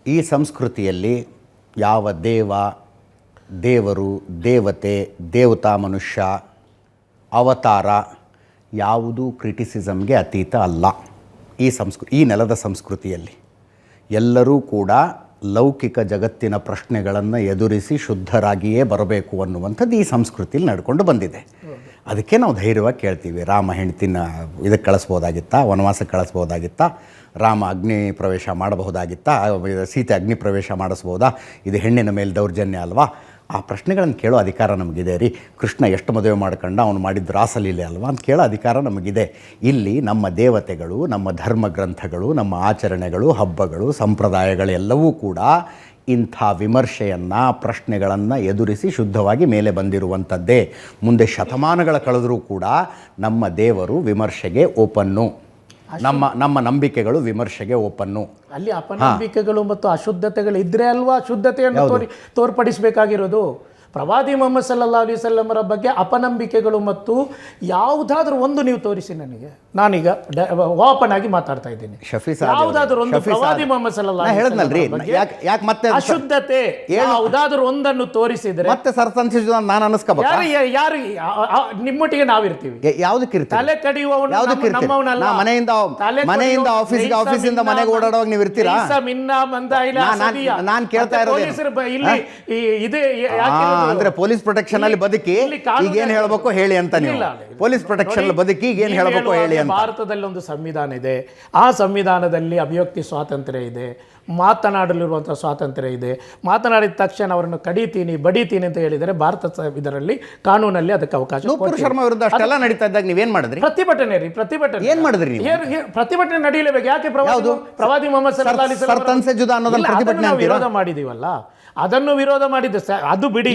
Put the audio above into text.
ಈ ಸಂಸ್ಕೃತಿಯಲ್ಲಿ ಯಾವ ದೇವರು, ದೇವತೆ, ದೇವತಾ ಮನುಷ್ಯ, ಅವತಾರ ಯಾವುದೂ ಕ್ರಿಟಿಸಿಸಮ್ಗೆ ಅತೀತ ಅಲ್ಲ. ಈ ನೆಲದ ಸಂಸ್ಕೃತಿಯಲ್ಲಿ ಎಲ್ಲರೂ ಕೂಡ ಲೌಕಿಕ ಜಗತ್ತಿನ ಪ್ರಶ್ನೆಗಳನ್ನು ಎದುರಿಸಿ ಶುದ್ಧರಾಗಿಯೇ ಬರಬೇಕು ಅನ್ನುವಂಥದ್ದು ಈ ಸಂಸ್ಕೃತಿಯಲ್ಲಿ ನಡ್ಕೊಂಡು ಬಂದಿದೆ. ಅದಕ್ಕೆ ನಾವು ಧೈರ್ಯವಾಗಿ ಕೇಳ್ತೀವಿ, ರಾಮ ಹೆಂಡ್ತಿನ ಇದಕ್ಕೆ ಕಳಿಸ್ಬೋದಾಗಿತ್ತಾ, ವನವಾಸಕ್ಕೆ ಕಳಿಸ್ಬೋದಾಗಿತ್ತಾ, ರಾಮ ಅಗ್ನಿ ಪ್ರವೇಶ ಮಾಡಬಹುದಾಗಿತ್ತಾ, ಸೀತೆ ಅಗ್ನಿ ಪ್ರವೇಶ ಮಾಡಿಸ್ಬೋದಾ, ಇದು ಹೆಣ್ಣಿನ ಮೇಲೆ ದೌರ್ಜನ್ಯ ಅಲ್ವಾ? ಆ ಪ್ರಶ್ನೆಗಳನ್ನು ಕೇಳೋ ಅಧಿಕಾರ ನಮಗಿದೆ ರೀ. ಕೃಷ್ಣ ಎಷ್ಟು ಮದುವೆ ಮಾಡ್ಕೊಂಡು ಅವನು ಮಾಡಿದ್ದು ರಾಸಲೀಲೆ ಅಲ್ವಾ ಅಂತ ಕೇಳೋ ಅಧಿಕಾರ ನಮಗಿದೆ. ಇಲ್ಲಿ ನಮ್ಮ ದೇವತೆಗಳು, ನಮ್ಮ ಧರ್ಮ ಗ್ರಂಥಗಳು, ನಮ್ಮ ಆಚರಣೆಗಳು, ಹಬ್ಬಗಳು, ಸಂಪ್ರದಾಯಗಳೆಲ್ಲವೂ ಕೂಡ ಇಂಥ ವಿಮರ್ಶೆಯನ್ನು, ಪ್ರಶ್ನೆಗಳನ್ನು ಎದುರಿಸಿ ಶುದ್ಧವಾಗಿ ಮೇಲೆ ಬಂದಿರುವಂಥದ್ದೇ. ಮುಂದೆ ಶತಮಾನಗಳ ಕಳೆದರೂ ಕೂಡ ನಮ್ಮ ದೇವರು ವಿಮರ್ಶೆಗೆ ಓಪನ್ನು, ನಮ್ಮ ನಂಬಿಕೆಗಳು ವಿಮರ್ಶೆಗೆ ಓಪನ್ನು. ಅಲ್ಲಿ ಅಪನಂಬಿಕೆಗಳು ಮತ್ತು ಅಶುದ್ಧತೆಗಳು ಇದ್ರೆ ಅಲ್ವಾ ಶುದ್ಧತೆಯನ್ನು ತೋರ್ಪಡಿಸಬೇಕಾಗಿರೋದು. ಪ್ರವಾದಿ ಮೊಹಮ್ಮದ್ ಸಲ್ಲಲ್ಲಾಹು ಅಲೈಹಿ ವಸಲ್ಲಮರ ಬಗ್ಗೆ ಅಪನಂಬಿಕೆಗಳು ಮತ್ತು ಯಾವುದಾದ್ರೂ ಒಂದು ನೀವು ತೋರಿಸಿ ನನಗೆ. ನಾನೀಗ ಓಪನ್ ಆಗಿ ಮಾತಾಡ್ತಾ ಇದ್ದೀನಿ. ಯಾವುದಾದ್ರೂ ಒಂದು ಪ್ರವಾದಿ ಮೊಹಮ್ಮದ್ ಸಲ್ಲಲ್ಲಾಹು ಅಲೈಹಿ ವಸಲ್ಲಮರ ಬಗ್ಗೆ ಅಶುದ್ಧತೆ ಯಾವುದಾದ್ರೂ ಒಂದನ್ನು ತೋರಿಸಿದ್ರೆ ಮತ್ತೆ ಸರ್ಸಂಸಿಜುದಾನ್ ನಾನು ಅನಿಸ್ಕೋಬೇಕು. ಯಾರು ನಿಮ್ಮೊಟ್ಟಿಗೆ ನಾವಿರ್ತೀವಿ. ಯಾವುದಕ್ಕೆ ತಲೆ ಕಡಿಯುವವನು ನಮ್ಮವನಲ್ಲ. ಮನೆಯಿಂದ ಆಫೀಸಿಂದ ಮನೆಗೆ ಓಡಾಡುವಾಗ ನೀವು ಇರ್ತೀರಾ? ನಾನು ಕೇಳ್ತಾ ಇರೋದು ಇಲ್ಲಿ ಇದೆ ಅಂದ್ರೆ ಪೊಲೀಸ್ ಪ್ರೊಟೆಕ್ಷನ್ ಅಲ್ಲಿ ಬದುಕಿ ಈಗ ಏನ್ ಹೇಳ್ಬೇಕು ಹೇಳಿ ಅಂತ. ನೀವು ಪೊಲೀಸ್ ಪ್ರೊಟೆಕ್ಷನ್ ಬದುಕಿ ಈಗ ಏನ್ ಹೇಳ್ಬೇಕು ಹೇಳಿ ಅಂತ. ಭಾರತದಲ್ಲಿ ಒಂದು ಸಂವಿಧಾನ ಇದೆ. ಆ ಸಂವಿಧಾನದಲ್ಲಿ ಅಭಿವ್ಯಕ್ತಿ ಸ್ವಾತಂತ್ರ್ಯ ಇದೆ, ಮಾತನಾಡಲಿರುವಂತಹ ಸ್ವಾತಂತ್ರ್ಯ ಇದೆ. ಮಾತನಾಡಿದ ತಕ್ಷಣ ಅವರನ್ನು ಕಡಿತೀನಿ, ಬಡಿತೀನಿ ಅಂತ ಹೇಳಿದರೆ ಭಾರತ ಇದರಲ್ಲಿ ಕಾನೂನಲ್ಲಿ ಅದಕ್ಕೆ ಅವಕಾಶ. ನೂಪುರ್ ಶರ್ಮಾ ವಿರುದ್ಧ ಅಷ್ಟೆಲ್ಲ ನಡೀತಾ ಇದ್ದಾಗ ನೀವೇನ್ ಮಾಡಿದ್ರಿ? ಪ್ರತಿಭಟನೆ ರೀ, ಪ್ರತಿಭಟನೆ. ಏನ್ ಮಾಡಿದ್ರಿ? ಪ್ರತಿಭಟನೆ ನಡೀಲೇಬೇಕು. ಯಾಕೆ? ಪ್ರವಾದಿ ಮೊಹಮ್ಮದ್ ಸಲ್ಲಲ್ಲಾಹು ಅಲೈಹಿ ವಸಲ್ಲಂ ಸರ್ಸಂಸಿಜುದಾನ್ ಅನ್ನೋದನ್ನ ಪ್ರತಿಭಟನೆ ವಿರೋಧ ಮಾಡಿದೀವಲ್ಲ, ಅದನ್ನು ವಿರೋಧ ಮಾಡಿದ್ದು ಅದು ಬಿಡಿ.